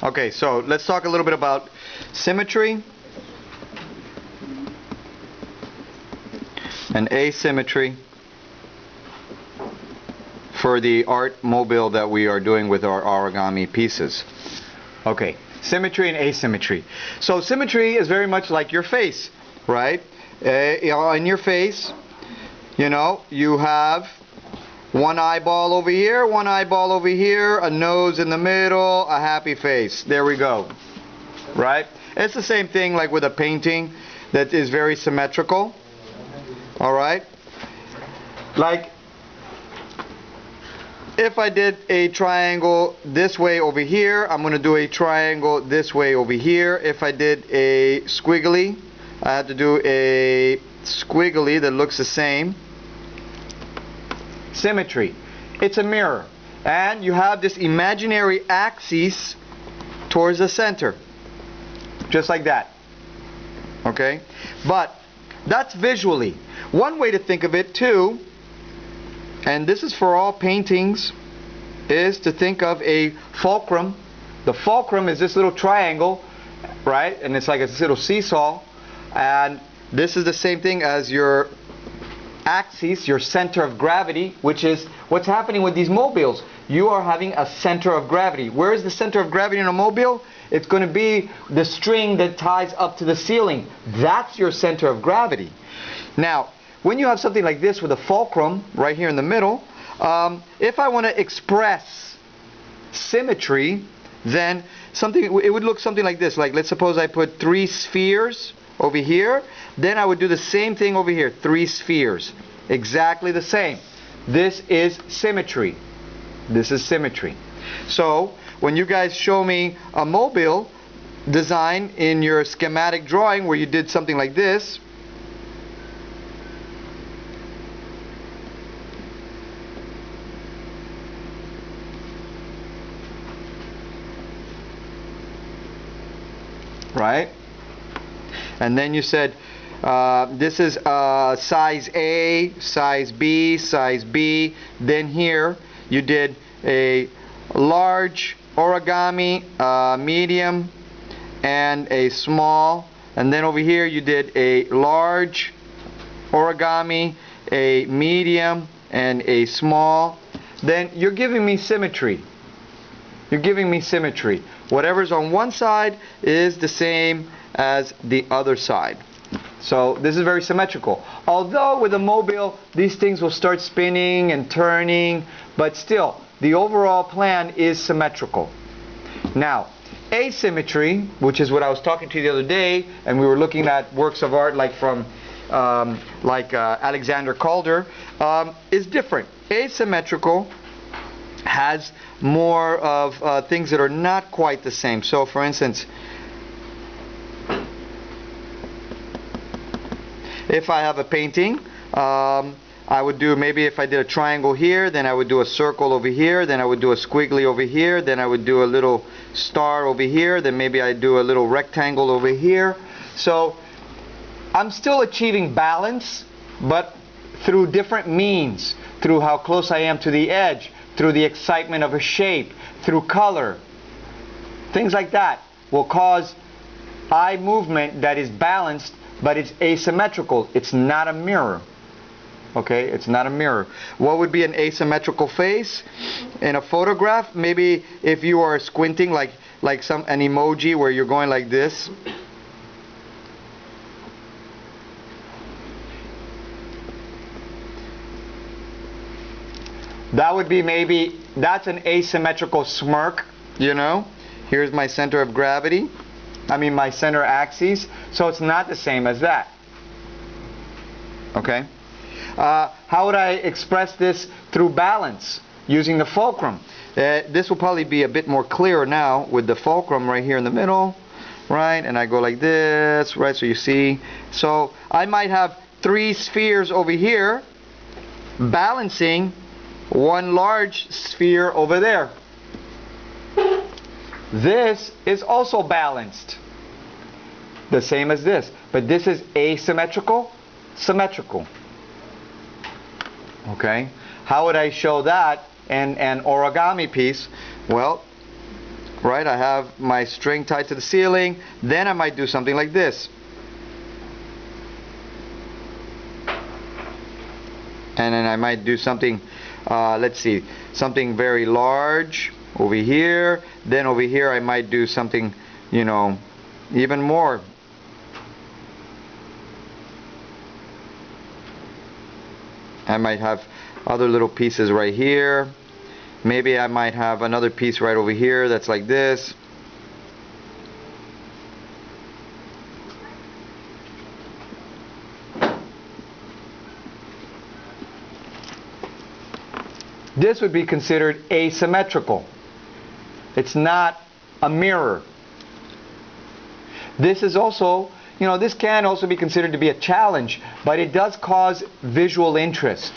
Okay, so let's talk a little bit about symmetry and asymmetry for the art mobile that we are doing with our origami pieces. Okay, symmetry and asymmetry. So symmetry is very much like your face, right? In your face, you have one eyeball over here, one eyeball over here, a nose in the middle, a happy face. There we go. Right? It's the same thing like with a painting that is very symmetrical. Alright? Like, if I did a triangle this way over here, I'm going to do a triangle this way over here. If I did a squiggly, I have to do a squiggly that looks the same. Symmetry. It's a mirror. And you have this imaginary axis towards the center. Just like that. Okay? But that's visually. One way to think of it too, and this is for all paintings, is to think of a fulcrum. The fulcrum is this little triangle, right? And it's like a little seesaw. And this is the same thing as your axis, your center of gravity, which is what's happening with these mobiles. You are having a center of gravity. Where is the center of gravity in a mobile? It's going to be the string that ties up to the ceiling. That's your center of gravity. Now, when you have something like this with a fulcrum right here in the middle, if I want to express symmetry, then it would look something like this. Like, let's suppose I put 3 spheres over here, then I would do the same thing over here, 3 spheres, exactly the same. This is symmetry. This is symmetry. So when you guys show me a mobile design in your schematic drawing where you did something like this, right? And then you said this is size A, size B, size B. Then here you did a large origami, medium, and a small. And then over here you did a large origami, a medium, and a small. Then you're giving me symmetry. You're giving me symmetry. Whatever's on one side is the same as the other side. So this is very symmetrical. Although with a mobile these things will start spinning and turning, but still the overall plan is symmetrical. Now, asymmetry, which is what I was talking to you the other day, and we were looking at works of art like from Alexander Calder, is different. Asymmetrical has more of things that are not quite the same. So for instance, if I have a painting, I would do, maybe if I did a triangle here, then I would do a circle over here, then I would do a squiggly over here, then I would do a little star over here, then maybe I'd do a little rectangle over here. So I'm still achieving balance, but through different means, through how close I am to the edge, through the excitement of a shape, through color. Things like that will cause eye movement that is balanced, but it's asymmetrical. It's not a mirror. Okay, it's not a mirror. What would be an asymmetrical face in a photograph? Maybe if you are squinting, like an emoji where you're going like this. That would be, maybe that's an asymmetrical smirk, Here's my center of gravity. My center axis. So it's not the same as that. Okay? How would I express this through balance? Using the fulcrum. This will probably be a bit more clear now with the fulcrum right here in the middle. Right? And I go like this. Right? So you see. So I might have 3 spheres over here balancing one large sphere over there. This is also balanced. The same as this. But this is asymmetrical, symmetrical. Okay? How would I show that in an origami piece? Well, right? I have my string tied to the ceiling. Then I might do something like this. And then I might do something, let's see, something very large over here. Then over here I might do something, you know, even more. I might have other little pieces right here. Maybe I might have another piece right over here that's like this. This would be considered asymmetrical. It's not a mirror. This is also, you know, this can also be considered to be a challenge, but it does cause visual interest.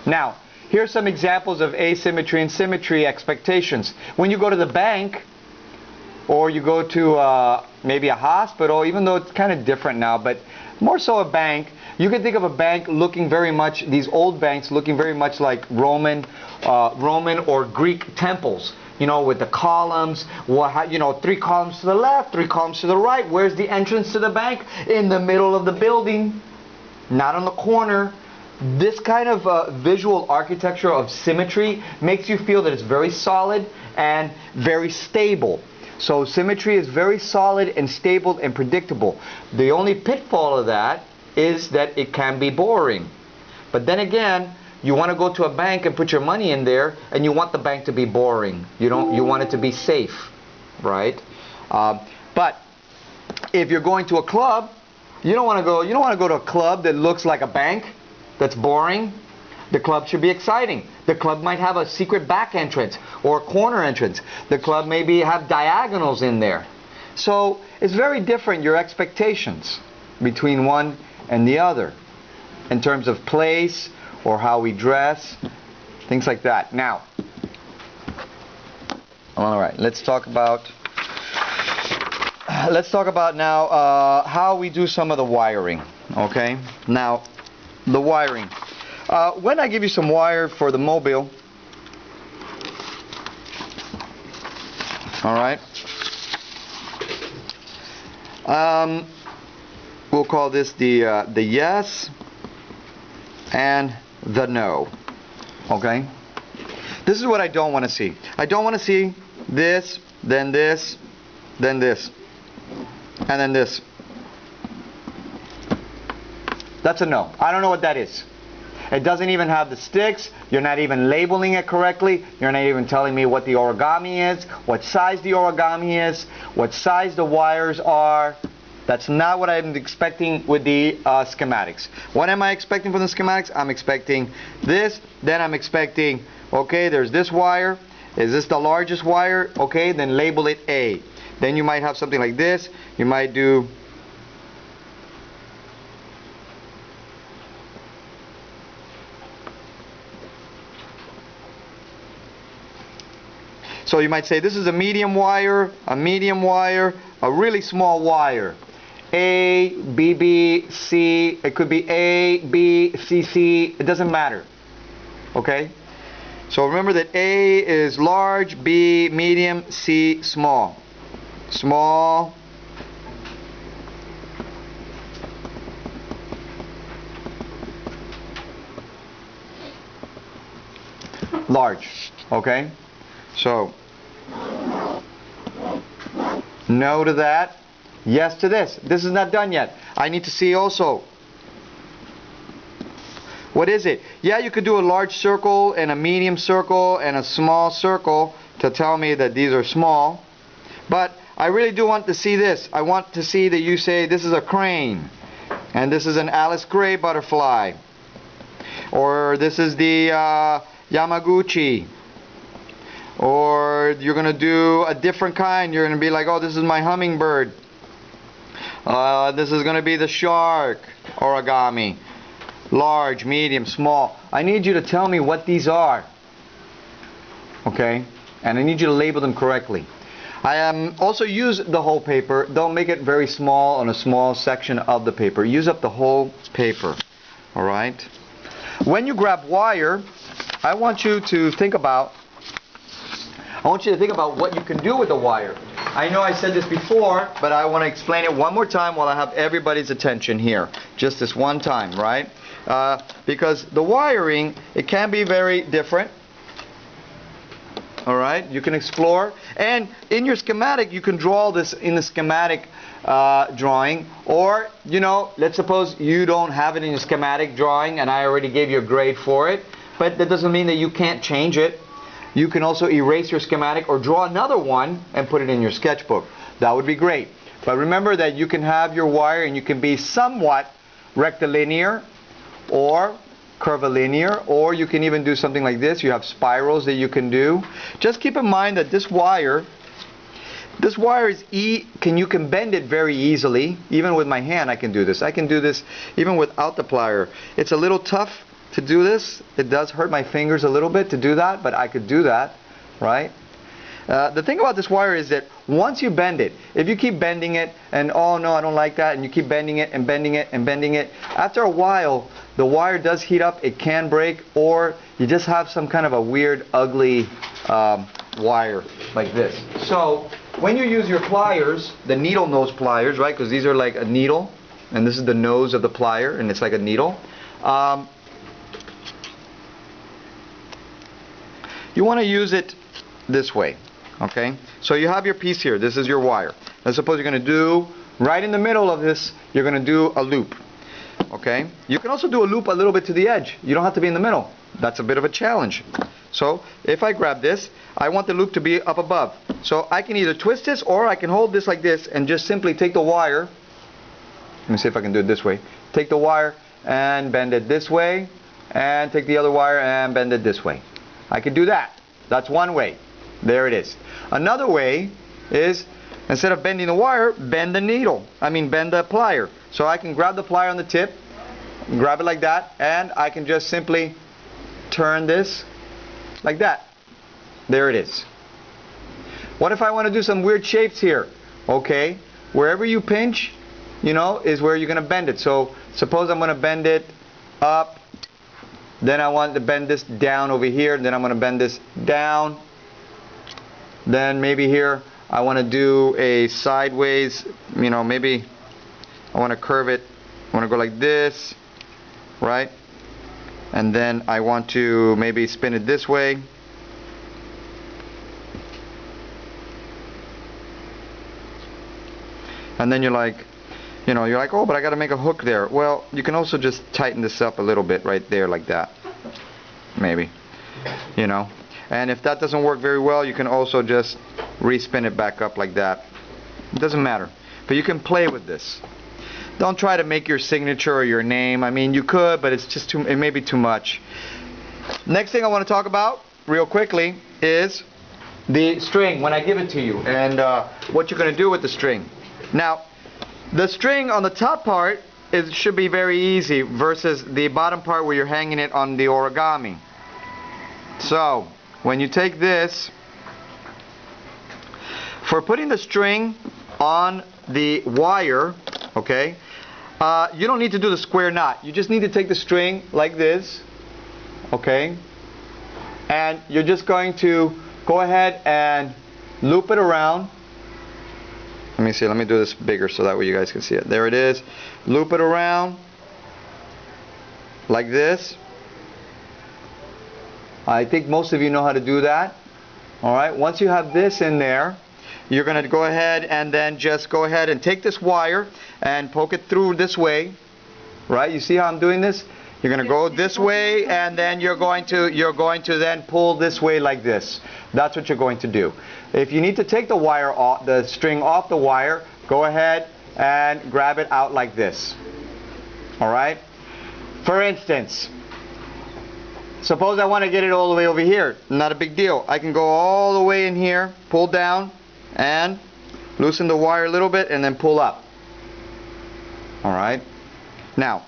Now, here's some examples of asymmetry and symmetry expectations. When you go to the bank, or you go to maybe a hospital, even though it's kind of different now, but more so a bank, you can think of a bank looking very much, these old banks looking very much like Roman or Greek temples. You know, with the columns, you know, 3 columns to the left, 3 columns to the right. Where's the entrance to the bank? In the middle of the building, not on the corner. This kind of visual architecture of symmetry makes you feel that it's very solid and very stable. So symmetry is very solid and stable and predictable. The only pitfall of that is that it can be boring. But then again, you want to go to a bank and put your money in there, and you want the bank to be boring. You want it to be safe, right? But if you're going to a club, you don't want to go to a club that looks like a bank, that's boring. The club should be exciting. The club might have a secret back entrance or a corner entrance. The club maybe have diagonals in there. So it's very different, your expectations between one and the other in terms of place or how we dress, things like that. Now, all right, let's talk about now how we do some of the wiring. Okay, now the wiring. When I give you some wire for the mobile, all right, we'll call this the yes and the no. Okay, this is what I don't want to see. I don't want to see this, then this, then this, and then this. That's a no. I don't know what that is. It doesn't even have the sticks. You're not even labeling it correctly. You're not even telling me what the origami is, what size the origami is, what size the wires are. That's not what I'm expecting with the schematics. What am I expecting from the schematics? I'm expecting this. Then I'm expecting, okay, there's this wire. Is this the largest wire? Okay, then label it A. Then you might have something like this. You might do so you might say this is a medium wire, a really small wire. A, B, B, C, it could be A, B, C, C, it doesn't matter. Okay? So remember that A is large, B medium, C small. Small, large. Okay? So, no to that, yes to this. This is not done yet. I need to see also, what is it? Yeah, you could do a large circle and a medium circle and a small circle to tell me that these are small. But I really do want to see this. I want to see that you say this is a crane and this is an Alice Gray butterfly, or this is the Yamaguchi. Or you're going to do a different kind. You're going to be like, oh, this is my hummingbird. This is going to be the shark origami. Large, medium, small. I need you to tell me what these are. Okay? And I need you to label them correctly. I also use the whole paper. Don't make it very small on a small section of the paper. Use up the whole paper. Alright? When you grab wire, I want you to think about I want you to think about what you can do with the wire. I know I said this before, but I want to explain it one more time while I have everybody's attention here. Just this one time, right? Because the wiring, it can be very different. All right, you can explore, and in your schematic you can draw this in the schematic drawing, or you know, let's suppose you don't have it in your schematic drawing and I already gave you a grade for it, but that doesn't mean that you can't change it. You can also erase your schematic or draw another one and put it in your sketchbook. That would be great. But remember that you can have your wire and you can be somewhat rectilinear or curvilinear, or you can even do something like this. You have spirals that you can do. Just keep in mind that this wire is you can bend it very easily. Even with my hand I can do this. I can do this even without the plier. It's a little tough to do this. It does hurt my fingers a little bit to do that, but I could do that, right? The thing about this wire is that once you bend it, if you keep bending it and oh no I don't like that, and you keep bending it and bending it and bending it, after a while the wire does heat up, it can break, or you just have some kind of a weird ugly wire like this. So when you use your pliers, the needle nose pliers, right, because these are like a needle and this is the nose of the plier and it's like a needle, you want to use it this way. Okay, so you have your piece here. This is your wire. Let's suppose you're going to do, right in the middle of this, you're going to do a loop. Okay, you can also do a loop a little bit to the edge. You don't have to be in the middle. That's a bit of a challenge. So if I grab this, I want the loop to be up above. So I can either twist this or I can hold this like this and just simply take the wire. Let me see if I can do it this way. Take the wire and bend it this way, and take the other wire and bend it this way. I can do that. That's one way. There it is. Another way is, instead of bending the wire, bend the needle. Bend the plier. So I can grab the plier on the tip, grab it like that, and I can just simply turn this like that. There it is. What if I want to do some weird shapes here? Okay, wherever you pinch, you know, is where you're going to bend it. So suppose I'm going to bend it up, then I want to bend this down over here, then I'm going to bend this down. Then maybe here I want to do a sideways, you know, maybe I want to curve it. I want to go like this, right? And then I want to maybe spin it this way. And then you're like, oh, but I got to make a hook there. Well, you can also just tighten this up a little bit right there like that. Maybe, you know. And if that doesn't work very well, you can also just respin it back up like that. It doesn't matter. But you can play with this. Don't try to make your signature or your name. You could, but it's just it may be too much. Next thing I want to talk about real quickly is the string when I give it to you, and what you're going to do with the string. Now, the string on the top part should be very easy versus the bottom part where you're hanging it on the origami. So when you take this, for putting the string on the wire, okay, you don't need to do the square knot. You just need to take the string like this, okay, and you're just going to go ahead and loop it around. Let me see, let me do this bigger so that way you guys can see it. There it is. Loop it around like this. I think most of you know how to do that. Alright, once you have this in there, you're going to go ahead and then just go ahead and take this wire and poke it through this way. Right, you see how I'm doing this? You're going to go this way, and then you're going to then pull this way like this. That's what you're going to do. If you need to take the wire off, the string off the wire, go ahead and grab it out like this. Alright? For instance, suppose I want to get it all the way over here. Not a big deal. I can go all the way in here, pull down, and loosen the wire a little bit, and then pull up. Alright? Now,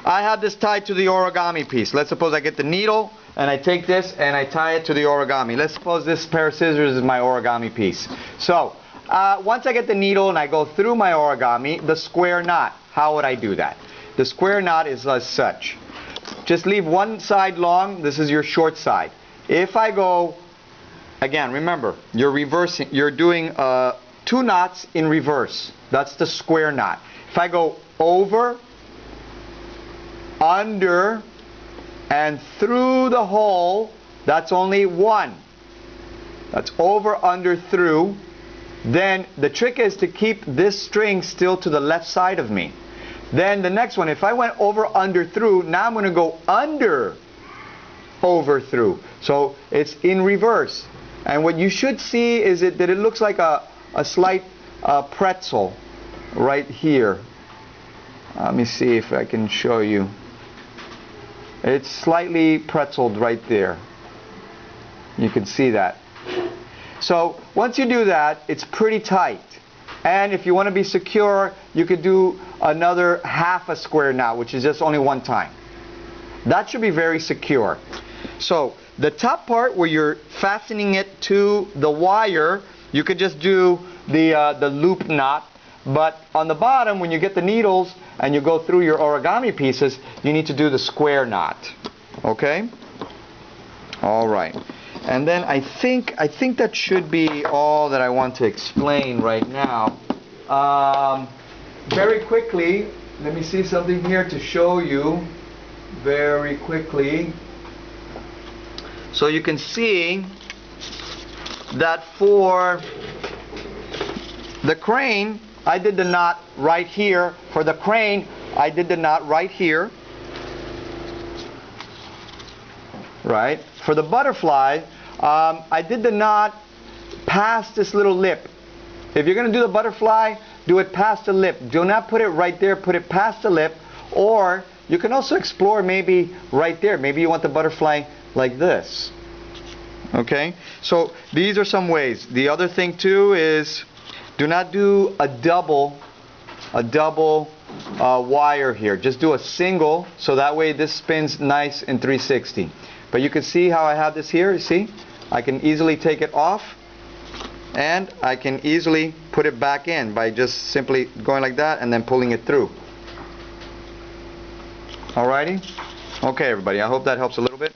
I have this tied to the origami piece. Let's suppose I get the needle and I take this and I tie it to the origami. Let's suppose this pair of scissors is my origami piece. So once I get the needle and I go through my origami, the square knot, how would I do that? The square knot is as such. Just leave one side long. This is your short side. If I go again, remember, you're reversing, you're doing 2 knots in reverse. That's the square knot. If I go over, under, and through the hole, that's only 1. That's over, under, through. Then the trick is to keep this string still to the left side of me. Then the next one, if I went over, under, through, now I'm going to go under, over, through. So it's in reverse. And what you should see is that it looks like a slight pretzel right here. Let me see if I can show you. It's slightly pretzeled right there. You can see that. So once you do that, it's pretty tight. And if you want to be secure, you could do another half a square knot, which is just only 1 time. That should be very secure. So the top part where you're fastening it to the wire, you could just do the loop knot. But on the bottom, when you get the needles and you go through your origami pieces, you need to do the square knot. Okay? All right. And then I think that should be all that I want to explain right now. Very quickly, let me see something here to show you very quickly. So you can see that for the crane, I did the knot right here. For the crane, I did the knot right here. Right? For the butterfly, I did the knot past this little lip. If you're going to do the butterfly, do it past the lip. Do not put it right there, put it past the lip. Or you can also explore maybe right there. Maybe you want the butterfly like this. Okay? So these are some ways. The other thing too is do not do a double wire here. Just do a single, so that way this spins nice in 360. But you can see how I have this here. You see? I can easily take it off, and I can easily put it back in by just simply going like that and then pulling it through. Alrighty? Okay, everybody. I hope that helps a little bit.